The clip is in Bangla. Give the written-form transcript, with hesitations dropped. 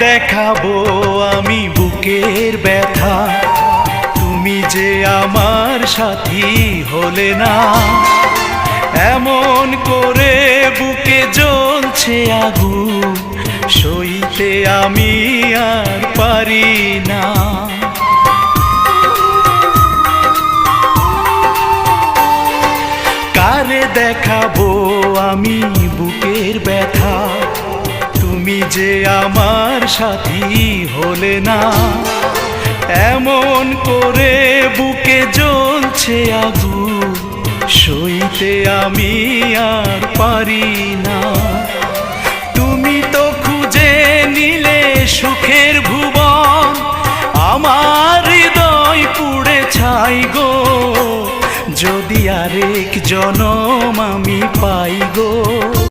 দেখাবো আমি বুকের ব্যথা, তুমি যে আমার সাথী হলে না। এমন করে বুকে জ্বলছে আগুন, সইতে আমি আর পারি না। কারে দেখাবো আমি বুকের ব্যথা, তুমি যে আমার সাথী হলে না। এমন করে বুকে জ্বলছে আগুন, সইতে আমি আর পারি না। তুমি তো খুঁজে নিলে সুখের ভুবন, আমার হৃদয় পুড়ে ছাই গো। যদি আরেক জনম আমি পাই গো।